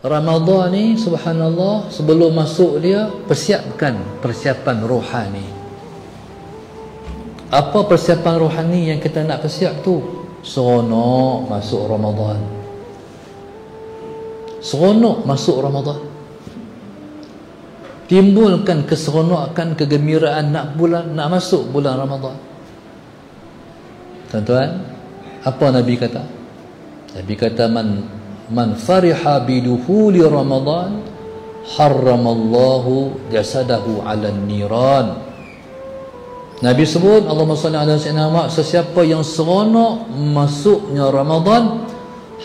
Ramadan ni subhanallah, sebelum masuk dia persiapan rohani. Apa persiapan rohani yang kita nak persiap tu? Seronok masuk Ramadan. Seronok masuk Ramadan. Timbulkan keseronokan, kegembiraan nak masuk bulan Ramadan. Tuan-tuan, apa Nabi kata? Nabi kata man fariha bidukhuli Ramadan harramallahu jasadahu 'alan niran. Nabi sebut, Allahumma salli ala sayyidina Muhammad, sesiapa yang seronok masuknya Ramadan,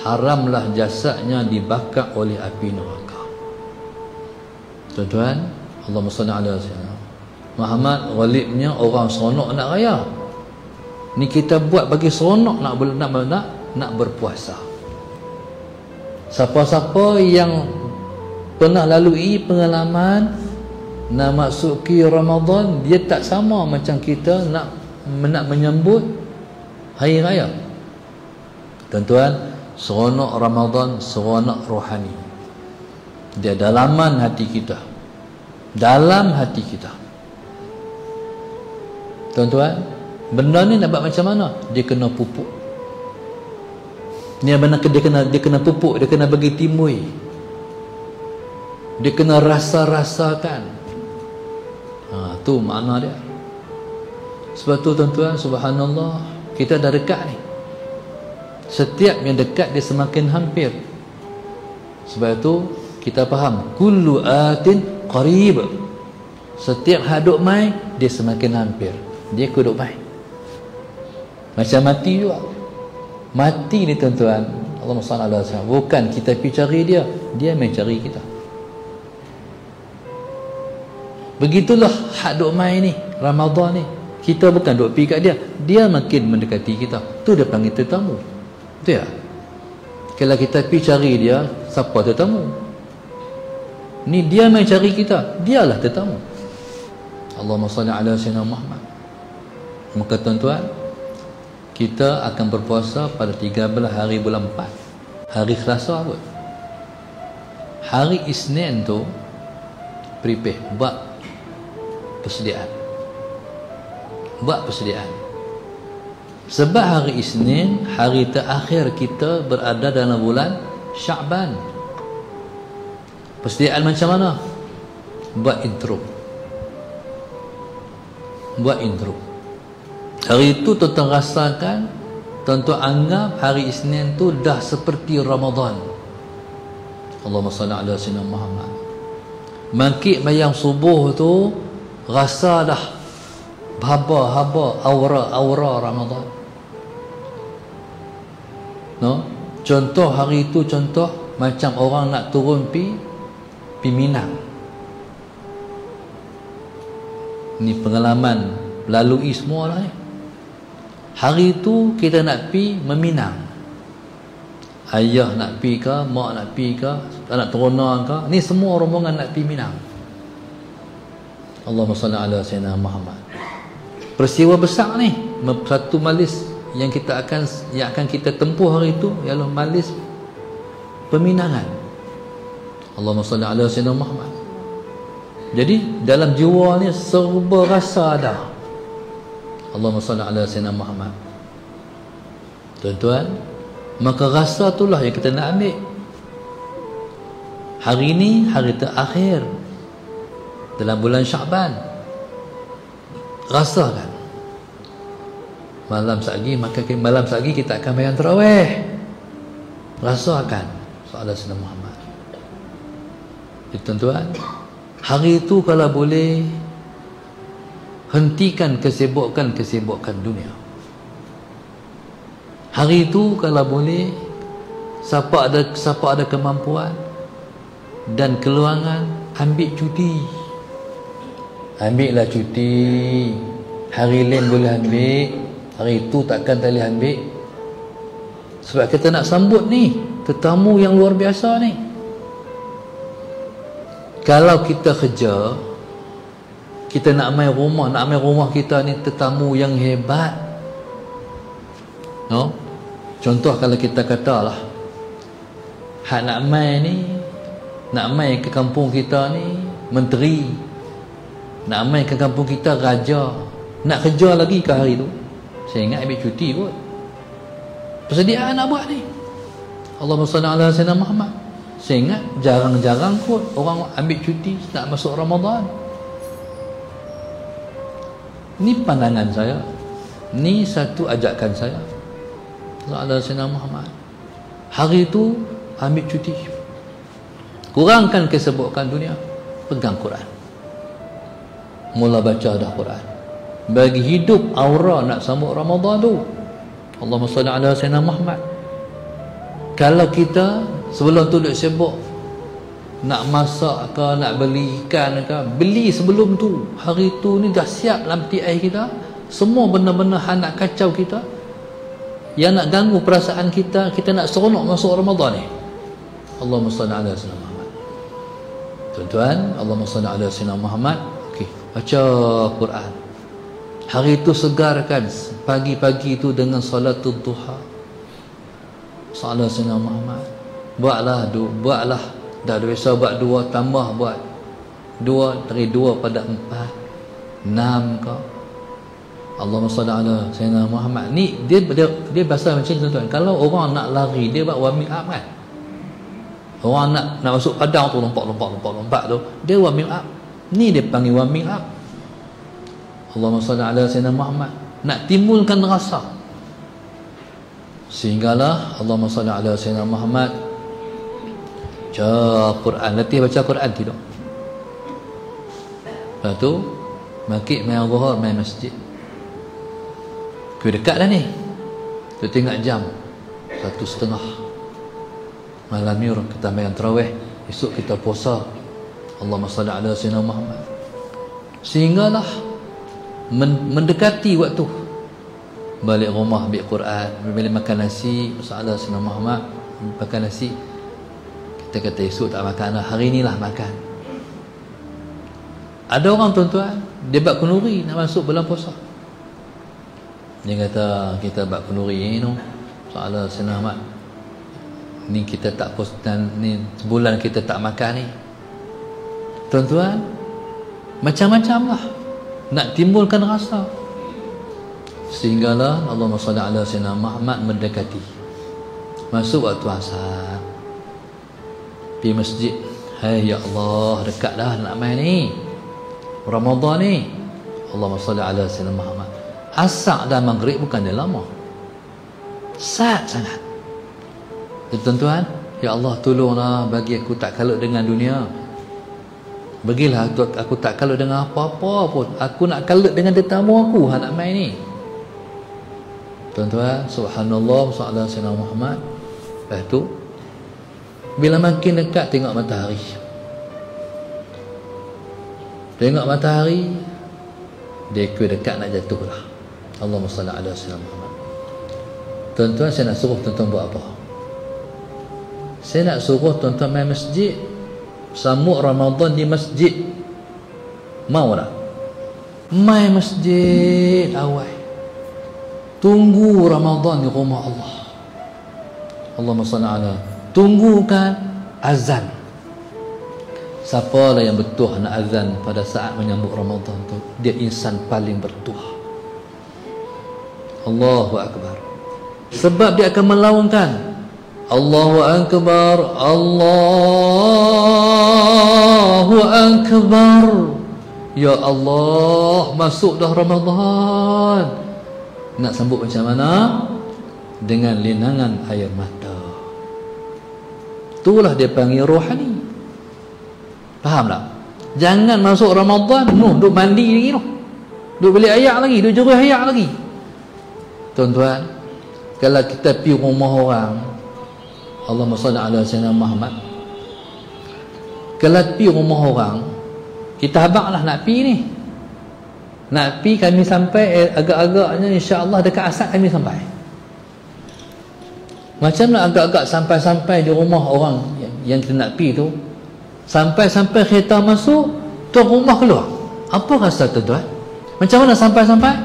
haramlah jasadnya dibakar oleh api neraka. Tuan-tuan, Allahumma salli ala sayyidina Muhammad, ghalibnya orang seronok nak raya. Ni kita buat bagi seronok nak berpuasa. Siapa-siapa yang pernah lalui pengalaman nak masuki Ramadan, dia tak sama macam kita nak menyambut hari raya. Tuan-tuan, seronok Ramadan, seronok rohani. Dia dalaman hati kita. Dalam hati kita. Tuan-tuan, benda ni nak buat macam mana? Dia kena pupuk. Ni benar, dia kena pupuk, dia kena bagi timbul. Dia kena rasa-rasakan. Tu makna dia. Sebab tu tuan-tuan, subhanallah, kita dah dekat ni. Setiap yang dekat dia semakin hampir. Sebab tu kita faham kullu atin qarib. Setiap haduk mai dia semakin hampir. Dia kuduk mai. Macam mati juga. Mati ni tuan-tuan, Allahumma salli ala sayyidina, bukan kita pergi cari dia, dia main cari kita. Begitulah hak duk mai ni, Ramadan ni. Kita bukan duk pergi kat dia, dia makin mendekati kita. Tu dia panggil tetamu. Betul tak? Kalau kita pergi cari dia, siapa tetamu? Ni dia main cari kita, dialah tetamu. Allahumma salli ala sayyidina Muhammad. Maka tuan-tuan, kita akan berpuasa pada 13 hari bulan 4. Hari Selasa kot. Hari Isnin tu prepare, buat persediaan. Buat persediaan. Sebab hari Isnin, hari terakhir kita berada dalam bulan Sya'ban. Persediaan macam mana? Buat intro. Buat intro. Hari itu tuan-tuan rasakan, tuan-tuan anggap hari Isnin tu dah seperti Ramadan. Allahumma salli ala sayyidina Muhammad. Mangkit bayang subuh tu rasa dah haba-haba aura Ramadan. No? Contoh hari itu, contoh macam orang nak turun pi Minang. Ni pengalaman lalui semua lah ni. Hari itu kita nak pi meminang. Ayah nak pi ke, mak nak pi ke, anak turunan ke, ni semua rombongan nak pi Minang. Allahumma salli ala sayyidina Muhammad. Peristiwa besar ni, satu majlis yang akan kita tempuh hari itu ialah majlis peminangan. Allahumma salli ala sayyidina Muhammad. Jadi dalam jiwa ni serba rasa ada. Allahumma salli ala sayyidina Muhammad. Tuan-tuan, maka rasa itulah yang kita nak ambil. Hari ini hari terakhir dalam bulan Sya'ban. Rasakan. Malam lagi kita akan bayang tarawih. Rasakan soalan sayyidina Muhammad. Jadi, tuan-tuan, hari itu kalau boleh hentikan kesibukan dunia. Hari itu kalau boleh, siapa ada kemampuan dan keluangan, ambil cuti. Ambillah cuti. Hari lain boleh ambil, hari itu takkan tak boleh ambil. Sebab kita nak sambut ni tetamu yang luar biasa ni. Kalau kita kerja, kita nak main rumah kita ni tetamu yang hebat. No? Contoh kalau kita katalah hak nak main ni Nak mai ke kampung kita ni menteri, nak mai ke kampung kita raja, nak kerja lagi ke hari tu. Saya ingat ambil cuti kot. Persediaan nak buat ni. Allahumma salli ala sayyidina Muhammad. Saya ingat jarang-jarang kot orang ambil cuti nak masuk Ramadan. Ni pandangan saya. Ni satu ajakan saya. Sallallahu alaihi wasallam Muhammad. Hari itu ambil cuti. Kurangkan kesibukan dunia. Pegang Quran. Mula baca dah Quran. Bagi hidup aura nak sambut Ramadan tu. Allahumma salli ala sayyidina Muhammad. Kalau kita sebelum tu duk sibuk nak masak ke, nak beli ikan ke, beli sebelum tu. Hari tu ni dah siap dalam peti air kita. Semua benda-benda yang nak kacau kita, yang nak ganggu perasaan kita, kita nak seronok masuk Ramadan ni. Allahumma salli ala sayyidina Muhammad. Tuan-tuan, Allahumma salli ala sayyidina Muhammad. Okey, baca Quran. Hari itu segarkan pagi-pagi itu dengan salatul duha. Sallallahu alaihi wasallam Muhammad. Buatlah dah biasa buat 2 tambah buat 2 dari 2 pada 4 6 ke. Allahumma salli ala sayyidina Muhammad. Ni dia bahasa macam ni tuan-tuan. Kalau orang nak lari dia buat warming up kan. Orang nak masuk padang tu lompat tu, dia warming up. Ni dia panggil warming up. Allahumma salli ala sayyidina Muhammad. Nak timbulkan rasa. Sehinggalah Allahumma salli ala sayyidina Muhammad. Baca Quran. Latih baca Quran tidak. Lepas tu makik main zuhur, main masjid. Kau dekat dah ni. Tu tengok jam 1:30 malam ni kita main tarawih. Esok kita puasa. Allahumma salli ala sayyidina Muhammad. Sehinggalah mendekati waktu balik rumah ambil Quran, bila makan nasi, masalah sayyidina Muhammad makan nasi. Kita kata esok tak makan lah, hari ni lah makan. Ada orang tuan-tuan dia buat kenduri nak masuk bulan puasa. Dia kata kita buat kenduri ni soalan sayyidina Muhammad ni kita tak puasa, ni sebulan kita tak makan ni. Tuan-tuan, macam-macam lah nak timbulkan rasa. Sehinggalah Allahumma salli ala sayyidina Muhammad mendekati masuk waktu asar, pergi masjid. Hai ya Allah, dekat dah nak main ni Ramadan ni. Allahumma salli ala sayyidina Muhammad. Asar dan maghrib bukan dia lama, sat sangat. Tuan-tuan, ya Allah tolonglah bagi aku tak kalut dengan dunia. Bagilah aku tak kalut dengan apa-apa pun. Aku nak kalut dengan tetamu aku nak main ni. Tuan-tuan, subhanallah, sallallahu alaihi wasallam Muhammad. Lepas tu bila makin dekat tengok matahari. Tengok matahari, dia dekat nak jatuh lah. Allahumma salli ala sayyidina Muhammad. Tuan-tuan, saya nak suruh tuan-tuan buat apa? Saya nak suruh tuan-tuan main masjid, sambut Ramadan di masjid. Mau tak? Main masjid awal. Tunggu Ramadan di rumah Allah. Allahumma salli ala. Tunggukan azan. Siapa lah yang bertuah nak azan pada saat menyambut Ramadan tu, dia insan paling bertuah. Allahu Akbar. Sebab dia akan melaungkan Allahu Akbar, Allahu Akbar. Ya Allah, masuk dah Ramadan. Nak sambut macam mana? Dengan linangan air mata. Itulah dia panggil rohani. Faham tak? Jangan masuk Ramadan duk mandi lagi tu, duk beli ayak lagi, duk jerih ayak lagi. Tuan-tuan, kalau kita pergi rumah orang, Allahumma salli ala sayyidina Muhammad, kalau pergi rumah orang, kita habaqlah nak pergi ni. Nak pergi kami sampai agak-agaknya insya-Allah dekat asar kami sampai. Macam nak agak-agak sampai-sampai di rumah orang yang kita nak pergi tu, sampai-sampai kereta masuk, tu rumah keluar. Apa rasa tuan-tuan? Macam mana sampai-sampai?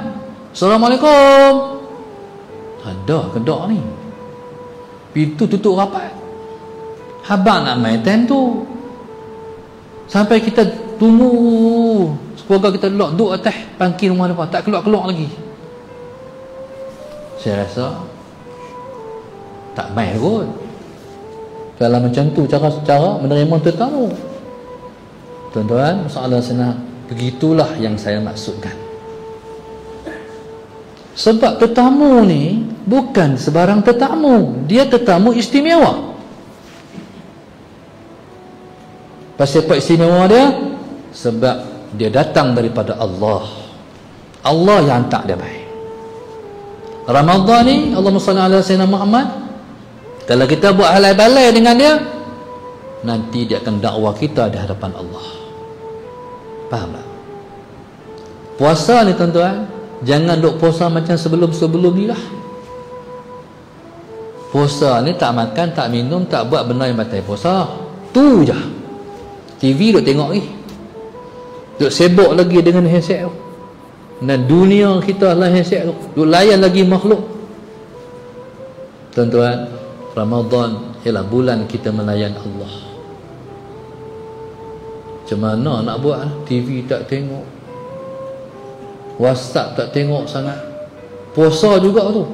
Assalamualaikum. Ada kedok ni. Pintu tutup rapat. Habang nak main time tu. Sampai kita tunggu keluarga kita duduk atas pangkil rumah depan, tak keluar-keluar lagi. Saya rasa tak baik kot kalau macam tu cara menerima tetamu. Tuan-tuan, masalah senang. Begitulah yang saya maksudkan. Sebab tetamu ni bukan sebarang tetamu, dia tetamu istimewa. Pasal apa istimewa dia? Sebab dia datang daripada Allah. Allah yang hantar dia baik. Ramadan ni, Allahumma salli ala sayyidina Muhammad, kalau kita buat halal balai dengan dia, nanti dia akan dakwah kita di hadapan Allah. Faham tak? Puasa ni tuan-tuan, jangan duk puasa macam sebelum-sebelum ni lah. Puasa ni tak makan, tak minum, tak buat benda yang batal puasa. Tu je. TV duk tengok ni, duk sibuk lagi dengan handset tu. Dan dunia kita lah handset tu, duk layan lagi makhluk. Tuan-tuan, Ramadan ialah bulan kita melayan Allah. Macam mana nak buat? TV tak tengok, WhatsApp tak tengok sangat, puasa juga tu.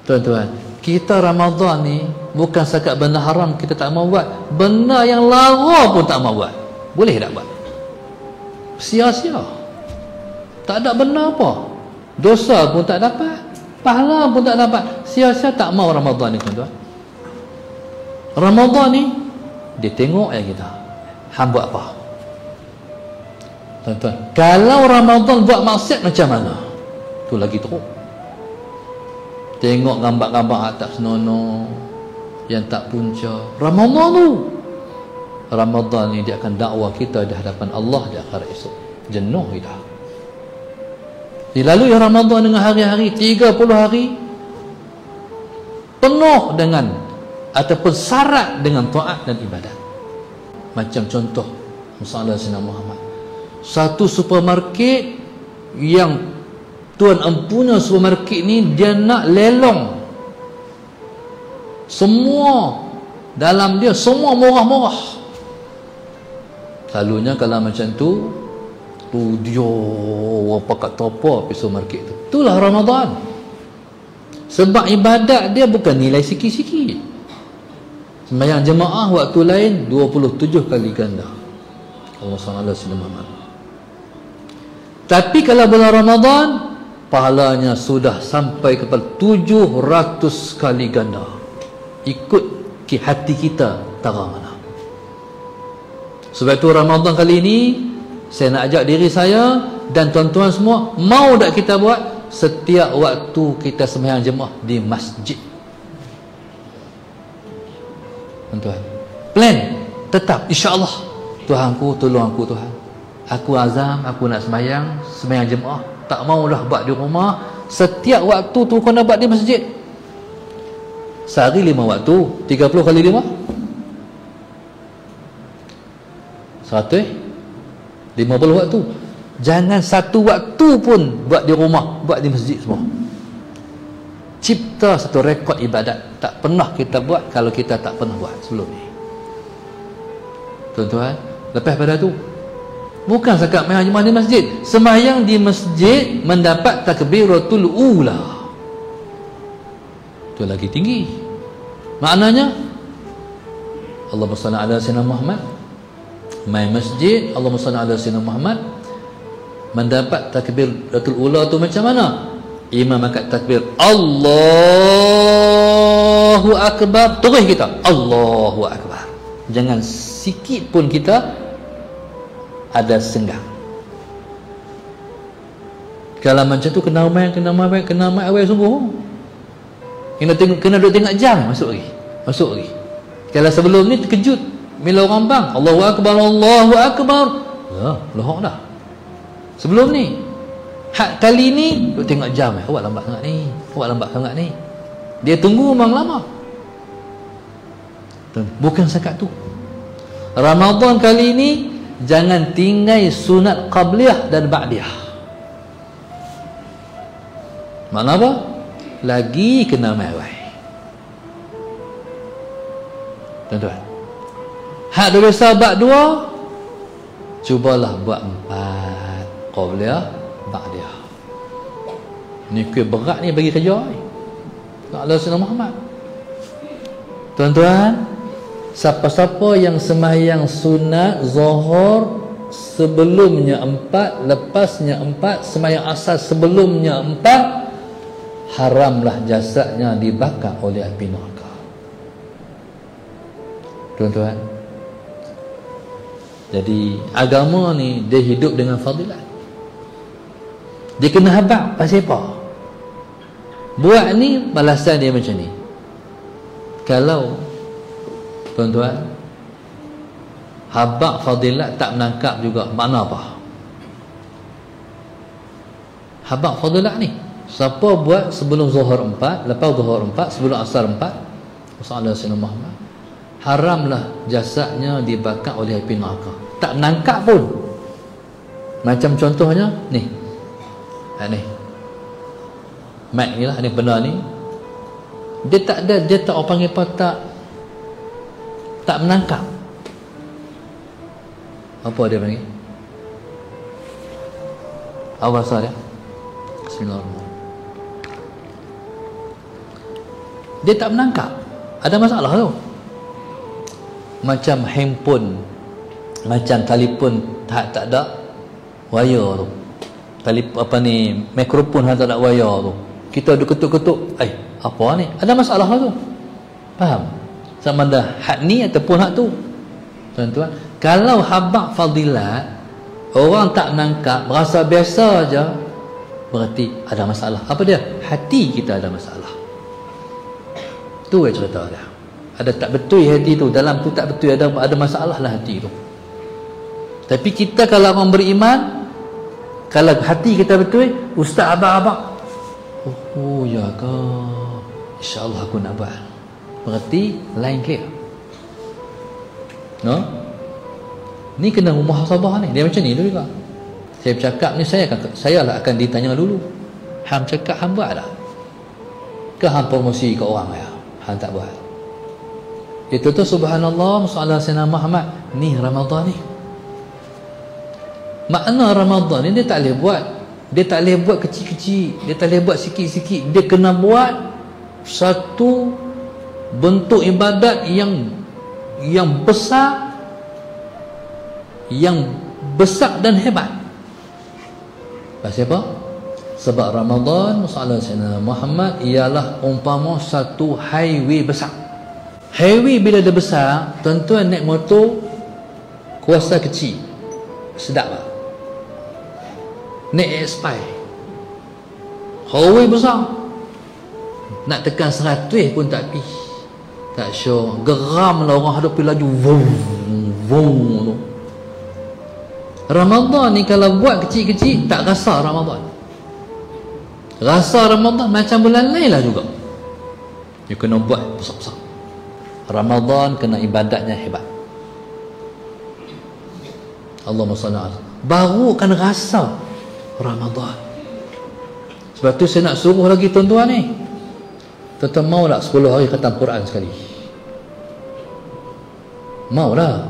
Tuan-tuan, kita Ramadan ni bukan setakat benda haram kita tak mau buat, benda yang lara pun tak mau buat. Boleh tak buat? Sia-sia, tak ada benda apa, dosa pun tak dapat, pahala pun tak dapat, sia-sia. Tak mau Ramadan ni tuan-tuan. Ramadan ni dia tengok ya kita hang buat apa. Tuan-tuan, kalau Ramadan buat maksiat macam mana, tu lagi teruk. Tengok gambar-gambar atas nono yang tak punca. Ramadan tu, Ramadan ni dia akan dakwah kita di hadapan Allah di akhirat esok. Jenuh kita. Dilalui Ramadan dengan hari-hari 30 hari penuh dengan ataupun syarat dengan taat dan ibadat. Macam contoh masalah Sayyidina Muhammad, satu supermarket yang tuan empunya supermarket ni dia nak lelong, semua dalam dia semua murah-murah. Selalunya kalau macam tu dia apa kata apa pergi supermarket tu. Itulah Ramadan. Sebab ibadat dia bukan nilai sikit-sikit. Sembahyang jemaah waktu lain 27 kali ganda. Allah SWT. Tapi kalau bulan Ramadan, pahalanya sudah sampai kepada 700 kali ganda. Ikut ke hati kita tara mana. Sebab itu Ramadan kali ini saya nak ajak diri saya dan tuan-tuan semua, mau tak kita buat setiap waktu kita sembahyang jemaah di masjid. Tuan-tuan, plan tetap, insya-Allah. Tuhanku, tolong aku Tuhan. Aku azam, aku nak sembahyang jemaah. Tak maulah buat di rumah. Setiap waktu tu kau nak buat di masjid. Sehari 5 waktu, 30 kali 5 150 waktu. Jangan satu waktu pun buat di rumah, buat di masjid semua. Cipta satu rekod ibadat. Tak pernah kita buat kalau kita tak pernah buat sebelum ni. Tuan-tuan, lepas pada tu bukan sekat sembahyang jemaah di masjid. Sembahyang di masjid mendapat takbiratul ula. Itu lagi tinggi. Maknanya Allahumma salli ala sayyidina Muhammad, main masjid Allahumma salli ala sayyidina Muhammad, mendapat takbiratul ula tu macam mana? Imam angkat takbir Allahu Akbar, terus kita Allahu Akbar. Jangan sikit pun kita ada senggang. Kalau macam tu kena main awal sungguh. Kena duduk tengok jam masuk lagi. Kalau sebelum ni terkejut bila orang bang Allahu Akbar, Allahu Akbar, lohok dah. Sebelum ni hak kali ni duduk tengok jam, awak lambat sangat ni, dia tunggu memang lama. Bukan sekat tu. Ramadan kali ni jangan tinggal sunat qabliyah dan ba'diyah. Mana apa? Lagi kena mewah. Tuan-tuan, hak dah biasa bab 2 Cubalah buat 4 qabliyah ba'diyah. Ni kuih berat ni bagi kerja ni. Tak ada Sayyidina Muhammad. Tuan-tuan, siapa-siapa yang sembahyang sunat zuhur sebelumnya 4, lepasnya 4, sembahyang asar sebelumnya 4, haramlah jasadnya dibakar oleh api neraka. Tuan-tuan, jadi agama ni dia hidup dengan fadilat. Dia kena habaq pasal apa? Buat ni balasan dia macam ni. Kalau tuan-tuan habaq fadilat tak menangkap juga, makna apa? Habaq fadilat ni siapa buat sebelum zuhur 4, lepas zuhur 4, sebelum asar 4, Rasulullah SAW, haramlah jasadnya dibakar oleh api neraka. Tak menangkap pun. Macam contohnya ni, ni mat ni lah, ni benda ni dia tak ada, dia tak, orang panggil apa, tak menangkap. Apa dia panggil? Apa bahasa dia? Bismillahirrahmanirrahim. Dia tak menangkap. Ada masalah tu. Macam handphone, macam telefon tak ada wire tu. Telefon apa ni, mikrofon tak ada wire tu. Kita duk ketuk-ketuk, apa ni? Ada masalah tu. Faham? Sama ada hak ni ataupun hak tu. Tuan-tuan, kalau habaq fadilat orang tak menangkap, berasa biasa aja, berarti ada masalah. Apa dia? Hati kita ada masalah. Tu yang cerita dia. Ada tak betul hati tu, dalam tu tak betul, ada masalah lah hati tu. Tapi kita kalau orang beriman, kalau hati kita betul, ustaz abang-abang, oh ya ke, insya-Allah aku nak buat. Berarti lain clear. No? Ni kena muhasabah ni. Dia macam ni dulu juga. Saya bercakap ni, saya lah akan ditanya dulu. Hang cakap hang buat tak? Ke hang promosi ke orang ya? Hang tak buat. Itu tu subhanallah, masalah Sayyidina Muhammad. Ni Ramadan ni. Makna Ramadan ni dia tak boleh buat. Dia tak boleh buat kecil-kecil. Dia tak boleh buat sikit-sikit. Dia kena buat satu bentuk ibadat yang besar, yang besar dan hebat. Pasal apa? Sebab Ramadan, masalah Sayyidina Muhammad, ialah umpama satu highway besar. Highway bila dia besar, tuan-tuan naik motor kuasa kecil, sedap tak? Naik X5, highway besar, nak tekan 100 pun tak pergi, tak sure. Geram lah orang hadapi laju, vum, vum tu. Ramadan ni kalau buat kecil-kecil, tak rasa Ramadan. Rasa Ramadan macam bulan lain lah juga. You kena buat besar-besar. Ramadan kena ibadatnya hebat. Allahumma salli ala, baru kan rasa Ramadan. Sebab tu saya nak suruh lagi tuan-tuan ni, tuan-tuan mau tak 10 hari khatam Quran sekali? Mau lah?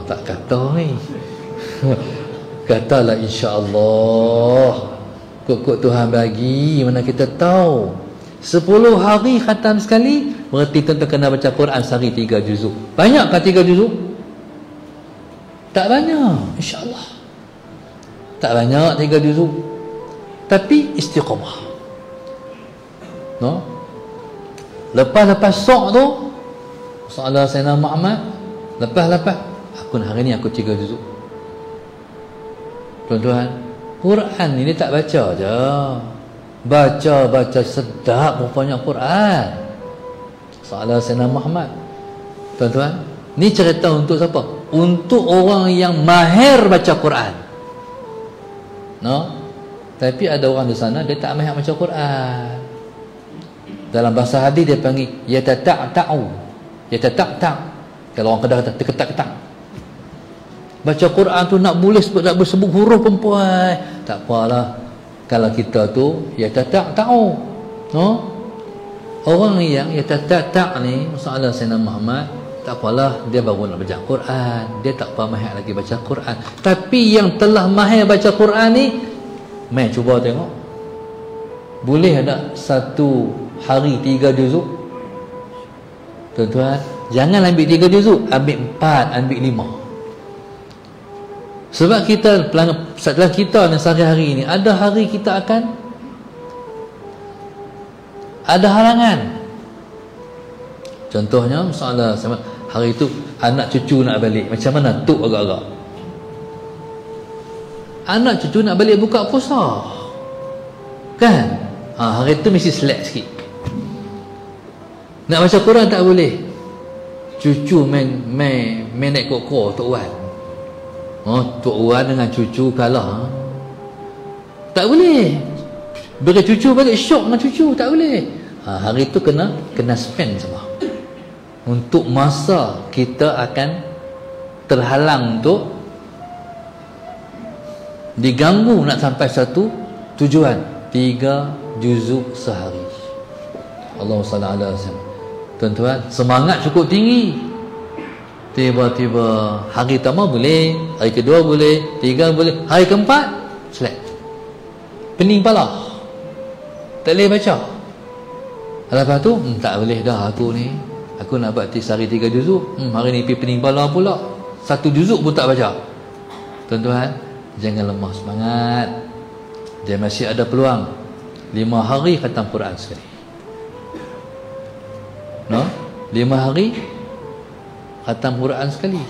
Tak kata ni. Katalah insya-Allah. Kok Tuhan bagi, mana kita tahu. 10 hari khatam sekali, berarti tuan-tuan kena baca Quran sehari 3 juzuk. Banyak ke 3 juzuk? Tak banyak, insya-Allah. Tak banyak 3 juzuk. Tapi istiqamah. No? Lepas-lepas sok tu, soalan Sayyidina Muhammad, lepas-lepas aku hari ni aku 3 juzuk. Tuan-tuan, Quran ini tak baca je. Baca sedap rupanya Quran. Soalan Sayyidina Muhammad. Tuan-tuan, ni cerita untuk siapa? Untuk orang yang mahir baca Quran. No? Tapi ada orang di sana dia tak mahir baca Quran. Dalam bahasa hadis dia panggil yatata'u. Yatata'ta'. Kalau orang Kedah kata terketak-ketak. Baca Quran tu nak bersebut huruf perempuan. Tak apalah. Kalau kita tu yatata'u. No? Orang yang yatata'ta' ni, masalah Sayyidina Muhammad, tak apalah, dia baru nak baca Quran, dia tak apa mahir lagi baca Quran. Tapi yang telah mahir baca Quran ni, mai cuba tengok, boleh ada satu hari 3 juzuk? Tuan-tuan, jangan ambil 3 juzuk, ambil 4, ambil 5. Sebab kita setelah kita ni sehari-hari ni, ada hari kita akan ada halangan. Contohnya masalah hari itu anak cucu nak balik, macam mana tuk agak-agak. Anak cucu nak balik buka puasa, kan? Hari itu mesti slack sikit. Nak baca Quran tak boleh. Cucu main naik kokor Tok Wan. Tok Wan dengan cucu kalah. Tak boleh. Beri cucu balik syok dengan cucu, tak boleh. Hari itu kena spend semua. Untuk masa kita akan terhalang untuk diganggu nak sampai satu tujuan, 3 juzuk sehari. Allahumma salli ala Muhammad. Tuan-tuan, semangat cukup tinggi. Tiba-tiba hari pertama boleh, hari kedua boleh, 3 boleh, hari keempat selek, pening kepala, tak boleh baca. Lepas tu tak boleh dah aku ni, aku nak buat sehari 3 juzuk, hari ni pergi pening kepala pula, 1 juzuk pun tak baca. Tuan-tuan, jangan lemah semangat. Dia masih ada peluang. 5 hari khatam Quran sekali. 5 hari khatam Quran sekali.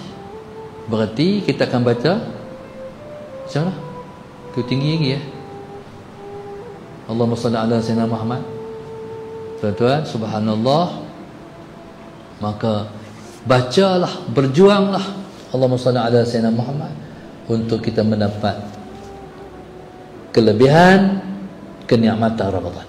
Berarti kita akan baca macam mana? Tu tinggi lagi ya. Allahumma salli ala sayyidina Muhammad. Tuan-tuan, subhanallah. Maka bacalah, berjuanglah Allahumma salli ala sayyidina Muhammad untuk kita mendapat kelebihan kenikmatan Ramadan.